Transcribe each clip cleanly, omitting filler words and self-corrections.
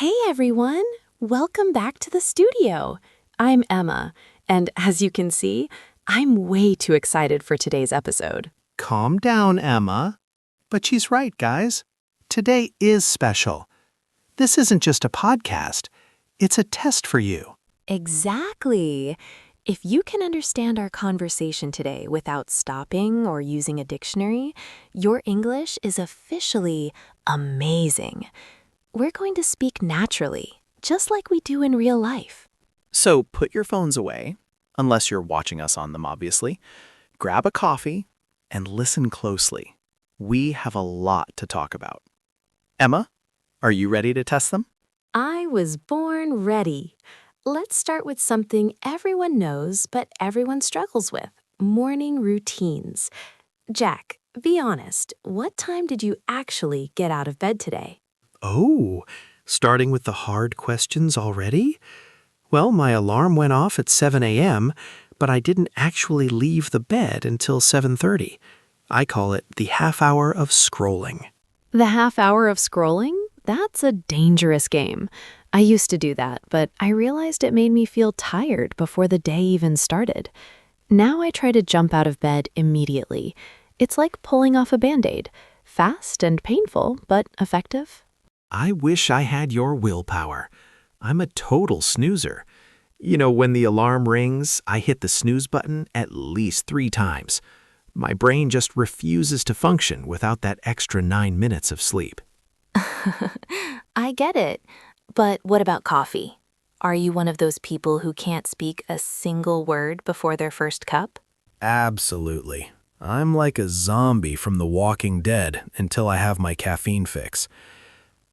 Hey everyone! Welcome back to the studio. I'm Emma, and as you can see, I'm way too excited for today's episode. Calm down, Emma. But she's right, guys. Today is special. This isn't just a podcast. It's a test for you. Exactly. If you can understand our conversation today without stopping or using a dictionary, your English is officially amazing. We're going to speak naturally, just like we do in real life. So put your phones away, unless you're watching us on them, obviously. Grab a coffee and listen closely. We have a lot to talk about. Emma, are you ready to test them? I was born ready. Let's start with something everyone knows but everyone struggles with, morning routines. Jack, be honest, what time did you actually get out of bed today? Oh, starting with the hard questions already? Well, my alarm went off at 7 a.m., but I didn't actually leave the bed until 7:30. I call it the half hour of scrolling. The half hour of scrolling? That's a dangerous game. I used to do that, but I realized it made me feel tired before the day even started. Now I try to jump out of bed immediately. It's like pulling off a Band-Aid. Fast and painful, but effective. I wish I had your willpower. I'm a total snoozer. You know, when the alarm rings, I hit the snooze button at least 3 times. My brain just refuses to function without that extra 9 minutes of sleep. I get it. But what about coffee? Are you one of those people who can't speak a single word before their first cup? Absolutely. I'm like a zombie from The Walking Dead until I have my caffeine fix.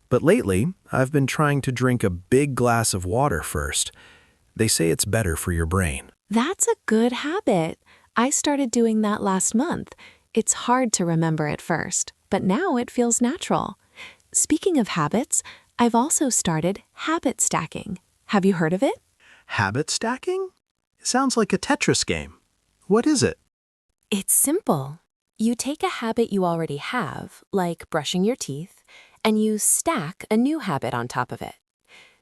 But lately, I've been trying to drink a big glass of water first. They say it's better for your brain. That's a good habit. I started doing that last month. It's hard to remember at first, but now it feels natural. Speaking of habits, I've also started habit stacking. Have you heard of it? Habit stacking? Sounds like a Tetris game. What is it? It's simple. You take a habit you already have, like brushing your teeth, and you stack a new habit on top of it.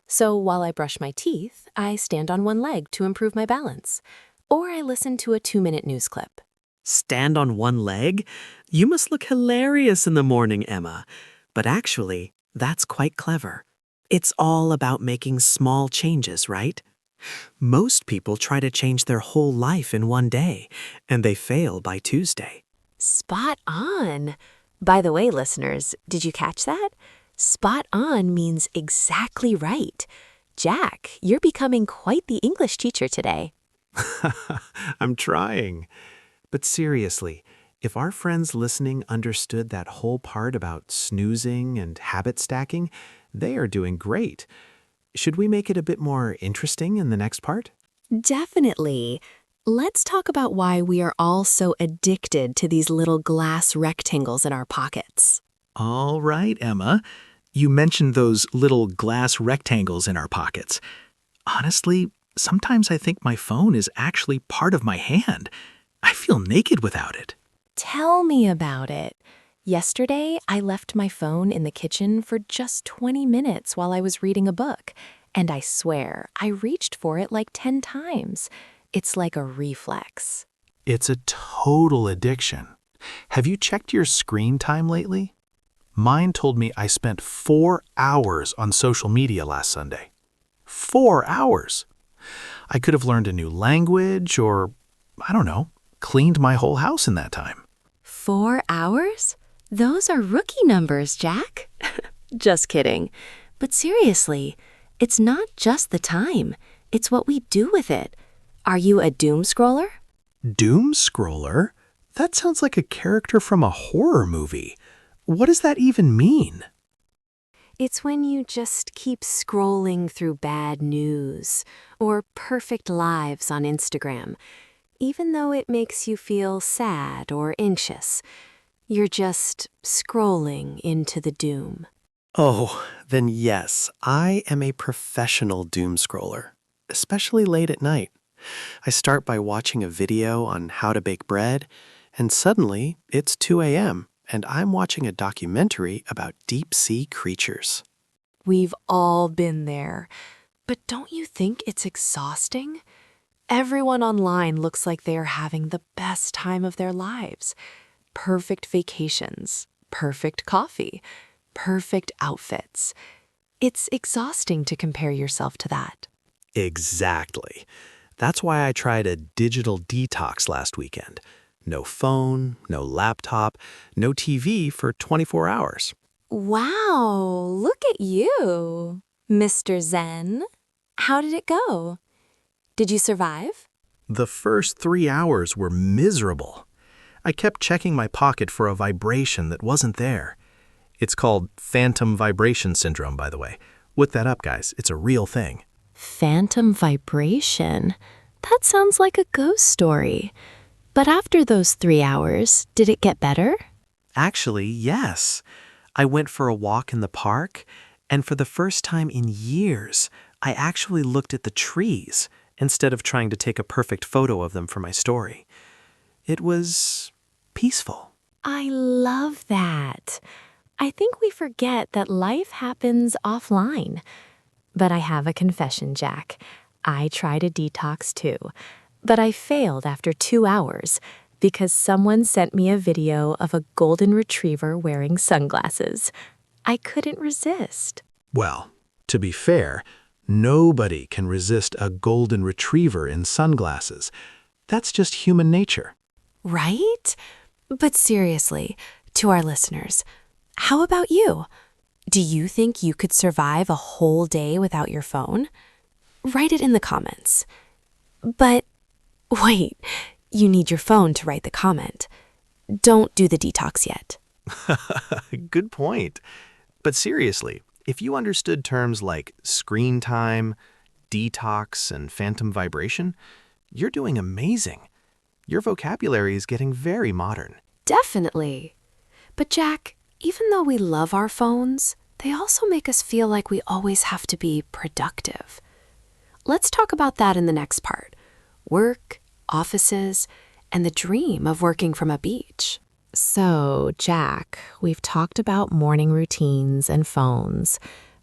So while I brush my teeth, I stand on one leg to improve my balance. Or I listen to a 2-minute news clip. Stand on one leg? You must look hilarious in the morning, Emma. But actually, that's quite clever. It's all about making small changes, right? Most people try to change their whole life in one day, and they fail by Tuesday. Spot on! By the way, listeners, did you catch that? Spot on means exactly right. Jack, you're becoming quite the English teacher today. I'm trying. But seriously, if our friends listening understood that whole part about snoozing and habit stacking, they are doing great. Should we make it a bit more interesting in the next part? Definitely. Let's talk about why we are all so addicted to these little glass rectangles in our pockets. All right, Emma. You mentioned those little glass rectangles in our pockets. Honestly, sometimes I think my phone is actually part of my hand. I feel naked without it. Tell me about it. Yesterday, I left my phone in the kitchen for just 20 minutes while I was reading a book. And I swear, I reached for it like 10 times. It's like a reflex. It's a total addiction. Have you checked your screen time lately? Mine told me I spent 4 hours on social media last Sunday. 4 hours! I could have learned a new language or, I don't know, cleaned my whole house in that time. 4 hours? Those are rookie numbers, Jack. Just kidding. But seriously, it's not just the time. It's what we do with it. Are you a doom scroller? Doom scroller? That sounds like a character from a horror movie. What does that even mean? It's when you just keep scrolling through bad news or perfect lives on Instagram. Even though it makes you feel sad or anxious, you're just scrolling into the doom. Oh, then yes, I am a professional doom scroller, especially late at night. I start by watching a video on how to bake bread, and suddenly it's 2 a.m., and I'm watching a documentary about deep-sea creatures. We've all been there. But don't you think it's exhausting? Everyone online looks like they are having the best time of their lives. Perfect vacations, perfect coffee, perfect outfits. It's exhausting to compare yourself to that. Exactly. That's why I tried a digital detox last weekend. No phone, no laptop, no TV for 24 hours. Wow, look at you, Mr. Zen. How did it go? Did you survive? The first 3 hours were miserable. I kept checking my pocket for a vibration that wasn't there. It's called phantom vibration syndrome, by the way. Look that up, guys. It's a real thing. Phantom vibration? That sounds like a ghost story. But after those 3 hours, did it get better? Actually, yes. I went for a walk in the park, and for the first time in years, I actually looked at the trees instead of trying to take a perfect photo of them for my story. It was peaceful. I love that. I think we forget that life happens offline. But I have a confession, Jack. I tried a detox too, but I failed after 2 hours because someone sent me a video of a golden retriever wearing sunglasses. I couldn't resist. Well, to be fair, nobody can resist a golden retriever in sunglasses. That's just human nature. Right? But seriously, to our listeners, how about you? Do you think you could survive a whole day without your phone? Write it in the comments. But wait, you need your phone to write the comment. Don't do the detox yet. Good point. But seriously, if you understood terms like screen time, detox, and phantom vibration, you're doing amazing. Your vocabulary is getting very modern. Definitely. But Jack, even though we love our phones, they also make us feel like we always have to be productive. Let's talk about that in the next part. Work, offices, and the dream of working from a beach. So, Jack, we've talked about morning routines and phones,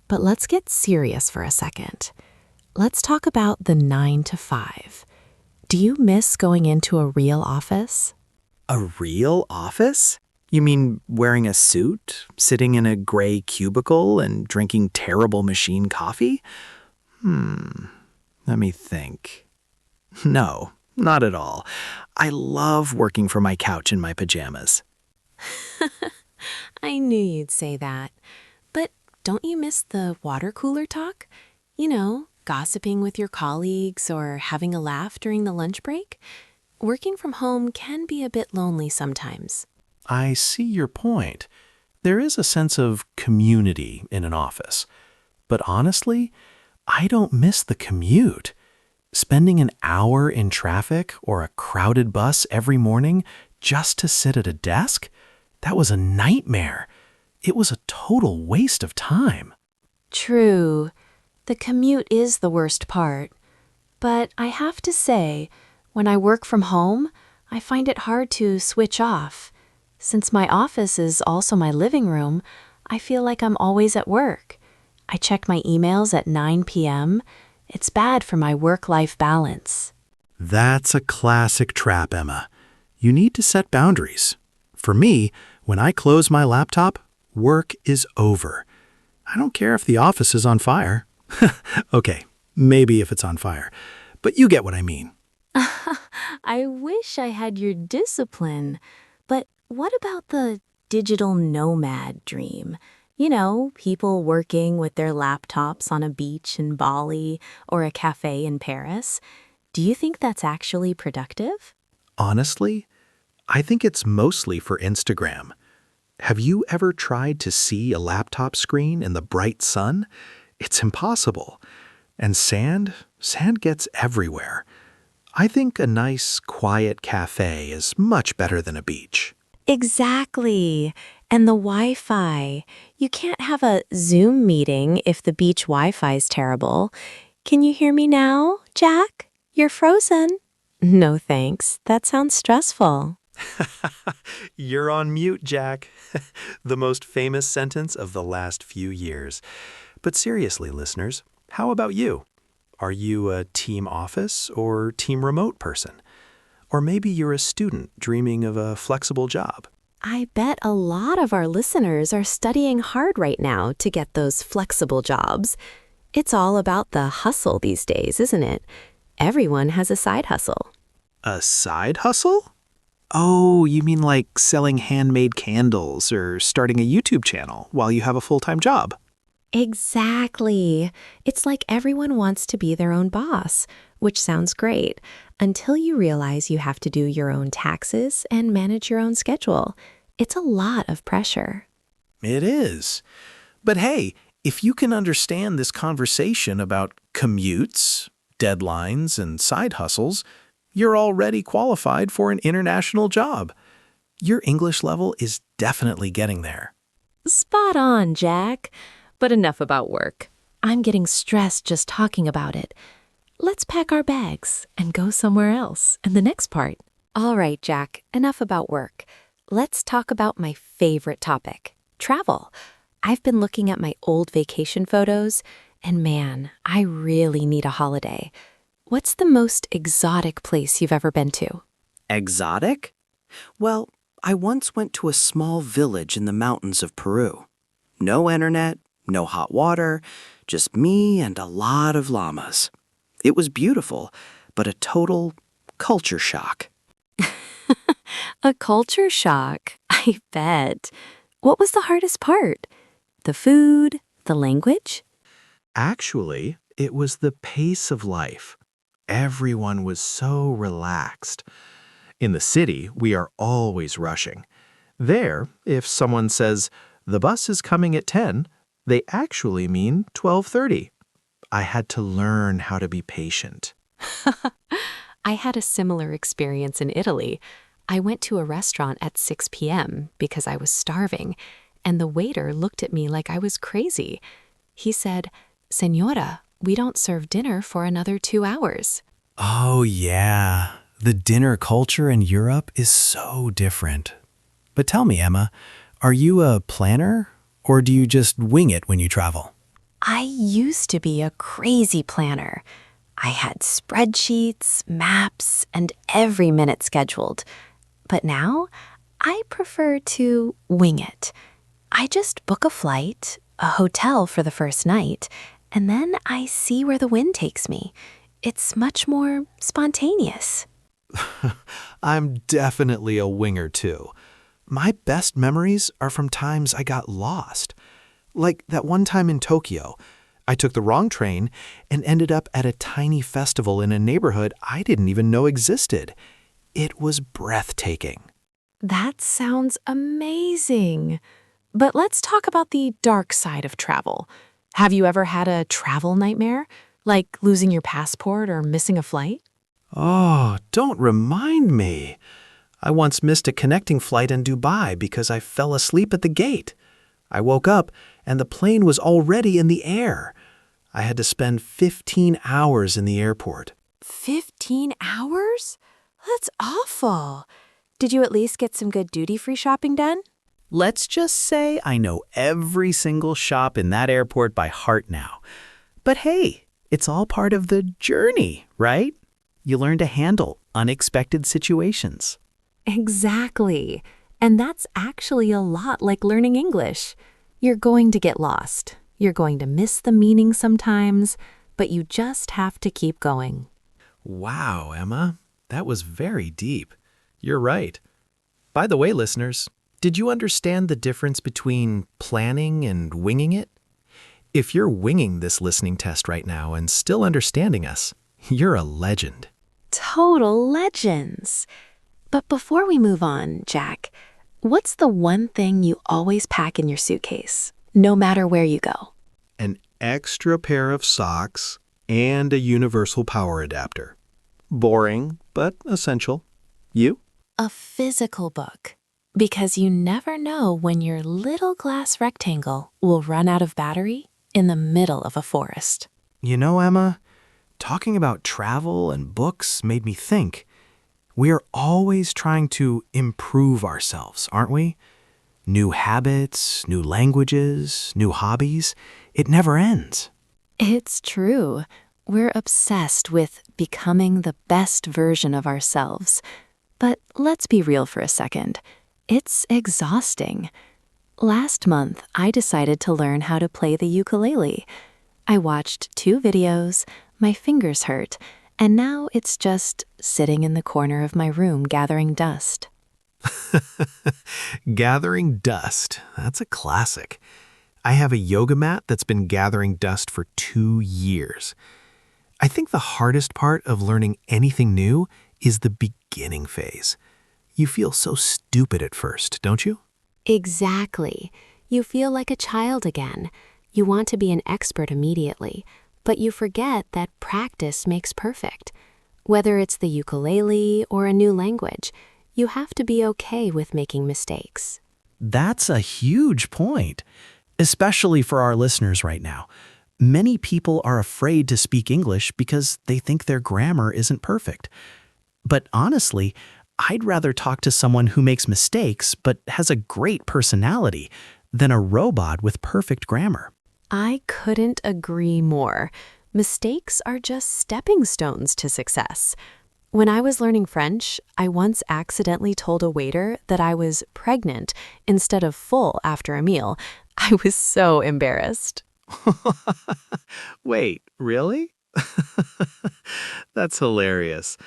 but let's get serious for a second. Let's talk about the 9 to 5. Do you miss going into a real office? A real office? You mean wearing a suit, sitting in a gray cubicle, and drinking terrible machine coffee? Let me think. No, not at all. I love working from my couch in my pajamas. I knew you'd say that. But don't you miss the water cooler talk? You know, gossiping with your colleagues or having a laugh during the lunch break? Working from home can be a bit lonely sometimes. I see your point. There is a sense of community in an office. But honestly, I don't miss the commute. Spending an hour in traffic or a crowded bus every morning just to sit at a desk? That was a nightmare. It was a total waste of time. True. The commute is the worst part. But I have to say, when I work from home, I find it hard to switch off. Since my office is also my living room, I feel like I'm always at work. I check my emails at 9 p.m. It's bad for my work-life balance. That's a classic trap, Emma. You need to set boundaries. For me, when I close my laptop, work is over. I don't care if the office is on fire. Okay, maybe if it's on fire. But you get what I mean. I wish I had your discipline. But what about the digital nomad dream? You know, people working with their laptops on a beach in Bali or a cafe in Paris. Do you think that's actually productive? Honestly, I think it's mostly for Instagram. Have you ever tried to see a laptop screen in the bright sun? It's impossible. And sand gets everywhere. I think a nice, quiet cafe is much better than a beach. Exactly. And the Wi-Fi. You can't have a Zoom meeting if the beach Wi-Fi is terrible. Can you hear me now, Jack? You're frozen. No thanks. That sounds stressful. You're on mute, Jack. The most famous sentence of the last few years. But seriously, listeners, how about you? Are you a team office or team remote person? Or maybe you're a student dreaming of a flexible job. I bet a lot of our listeners are studying hard right now to get those flexible jobs. It's all about the hustle these days, isn't it? Everyone has a side hustle. A side hustle? Oh, you mean like selling handmade candles or starting a YouTube channel while you have a full-time job? Exactly. It's like everyone wants to be their own boss, which sounds great, until you realize you have to do your own taxes and manage your own schedule. It's a lot of pressure. It is. But hey, if you can understand this conversation about commutes, deadlines, and side hustles, you're already qualified for an international job. Your English level is definitely getting there. Spot on, Jack. But enough about work. I'm getting stressed just talking about it. Let's pack our bags and go somewhere else in the next part. All right, Jack, enough about work. Let's talk about my favorite topic, travel. I've been looking at my old vacation photos, and man, I really need a holiday. What's the most exotic place you've ever been to? Exotic? Well, I once went to a small village in the mountains of Peru. No internet, no hot water, just me and a lot of llamas. It was beautiful, but a total culture shock. A culture shock, I bet. What was the hardest part? The food? The language? Actually, it was the pace of life. Everyone was so relaxed. In the city, we are always rushing. There, if someone says, "The bus is coming at 10," they actually mean 12:30. I had to learn how to be patient. I had a similar experience in Italy. I went to a restaurant at 6 p.m. because I was starving, and the waiter looked at me like I was crazy. He said, "Señora, we don't serve dinner for another 2 hours." Oh, yeah. The dinner culture in Europe is so different. But tell me, Emma, are you a planner or do you just wing it when you travel? I used to be a crazy planner. I had spreadsheets, maps, and every minute scheduled. But now, I prefer to wing it. I just book a flight, a hotel for the first night, and then I see where the wind takes me. It's much more spontaneous. I'm definitely a winger too. My best memories are from times I got lost. Like that one time in Tokyo, I took the wrong train and ended up at a tiny festival in a neighborhood I didn't even know existed. It was breathtaking. That sounds amazing. But let's talk about the dark side of travel. Have you ever had a travel nightmare? Like losing your passport or missing a flight? Oh, don't remind me. I once missed a connecting flight in Dubai because I fell asleep at the gate. I woke up and the plane was already in the air. I had to spend 15 hours in the airport. 15 hours? That's awful. Did you at least get some good duty-free shopping done? Let's just say I know every single shop in that airport by heart now. But hey, it's all part of the journey, right? You learn to handle unexpected situations. Exactly. And that's actually a lot like learning English. You're going to get lost. You're going to miss the meaning sometimes, but you just have to keep going. Wow, Emma, that was very deep. You're right. By the way, listeners, did you understand the difference between planning and winging it? If you're winging this listening test right now and still understanding us, you're a legend. Total legends. But before we move on, Jack, what's the one thing you always pack in your suitcase, no matter where you go? An extra pair of socks and a universal power adapter. Boring, but essential. You? A physical book. Because you never know when your little glass rectangle will run out of battery in the middle of a forest. You know, Emma, talking about travel and books made me think. We're always trying to improve ourselves, aren't we? New habits, new languages, new hobbies. It never ends. It's true. We're obsessed with becoming the best version of ourselves. But let's be real for a second. It's exhausting. Last month, I decided to learn how to play the ukulele. I watched 2 videos, my fingers hurt, and now it's just sitting in the corner of my room gathering dust. Gathering dust. That's a classic. I have a yoga mat that's been gathering dust for 2 years. I think the hardest part of learning anything new is the beginning phase. You feel so stupid at first, don't you? Exactly. You feel like a child again. You want to be an expert immediately, but you forget that practice makes perfect. Whether it's the ukulele or a new language, you have to be okay with making mistakes. That's a huge point, especially for our listeners right now. Many people are afraid to speak English because they think their grammar isn't perfect. But honestly, I'd rather talk to someone who makes mistakes but has a great personality than a robot with perfect grammar. I couldn't agree more. Mistakes are just stepping stones to success. When I was learning French, I once accidentally told a waiter that I was pregnant instead of full after a meal. I was so embarrassed. Wait, really? That's hilarious.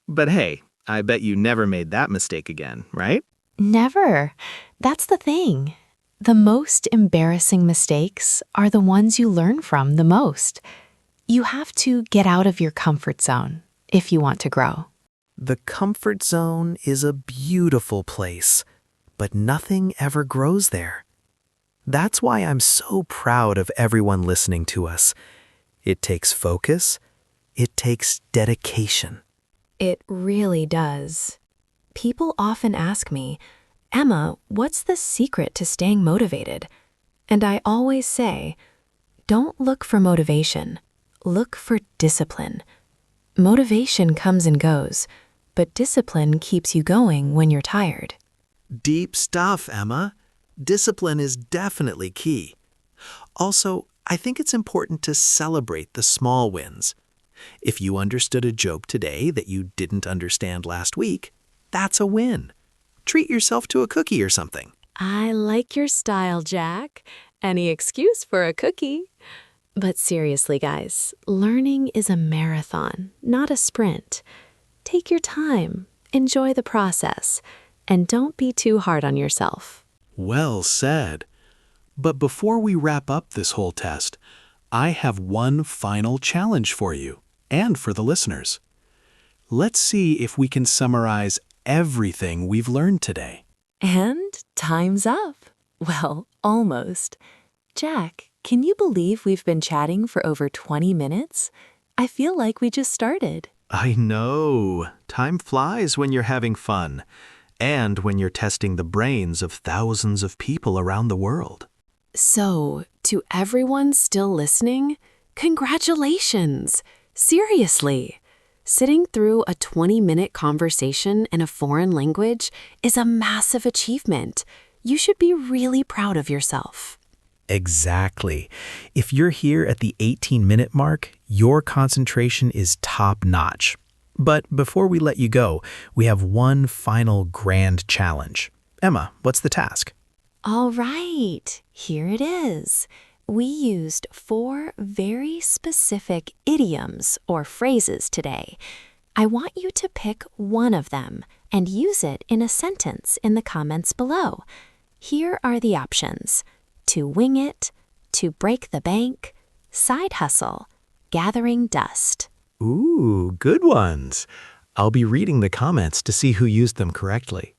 But hey, I bet you never made that mistake again, right? Never. That's the thing. The most embarrassing mistakes are the ones you learn from the most. You have to get out of your comfort zone if you want to grow. The comfort zone is a beautiful place, but nothing ever grows there. That's why I'm so proud of everyone listening to us. It takes focus. It takes dedication. It really does. People often ask me, Emma, what's the secret to staying motivated? And I always say, don't look for motivation. Look for discipline. Motivation comes and goes, but discipline keeps you going when you're tired. Deep stuff, Emma. Discipline is definitely key. Also, I think it's important to celebrate the small wins. If you understood a joke today that you didn't understand last week, that's a win. Treat yourself to a cookie or something. I like your style, Jack. Any excuse for a cookie. But seriously, guys, learning is a marathon, not a sprint. Take your time, enjoy the process, and don't be too hard on yourself. Well said. But before we wrap up this whole test, I have one final challenge for you and for the listeners. Let's see if we can summarize everything we've learned today. And time's up. Well, almost. Jack, can you believe we've been chatting for over 20 minutes? I feel like we just started. I know. Time flies when you're having fun, and when you're testing the brains of thousands of people around the world. So, to everyone still listening, congratulations! Seriously! Sitting through a 20-minute conversation in a foreign language is a massive achievement. You should be really proud of yourself. Exactly. If you're here at the 18-minute mark, your concentration is top-notch. But before we let you go, we have one final grand challenge. Emma, what's the task? All right, here it is. We used 4 very specific idioms or phrases today. I want you to pick one of them and use it in a sentence in the comments below. Here are the options: to wing it, to break the bank, side hustle, gathering dust. Ooh, good ones. I'll be reading the comments to see who used them correctly.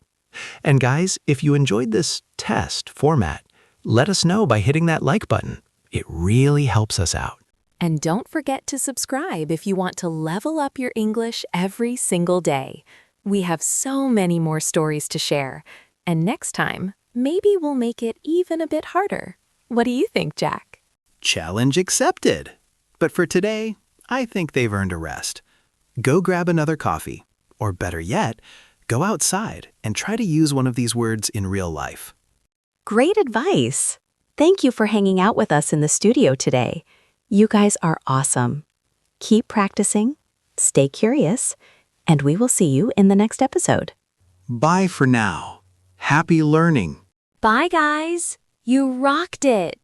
And guys, if you enjoyed this test format, let us know by hitting that like button. It really helps us out. And don't forget to subscribe if you want to level up your English every single day. We have so many more stories to share. And next time, maybe we'll make it even a bit harder. What do you think, Jack? Challenge accepted. But for today, I think they've earned a rest. Go grab another coffee, or better yet, go outside and try to use one of these words in real life. Great advice! Thank you for hanging out with us in the studio today. You guys are awesome. Keep practicing, stay curious, and we will see you in the next episode. Bye for now. Happy learning. Bye, guys. You rocked it.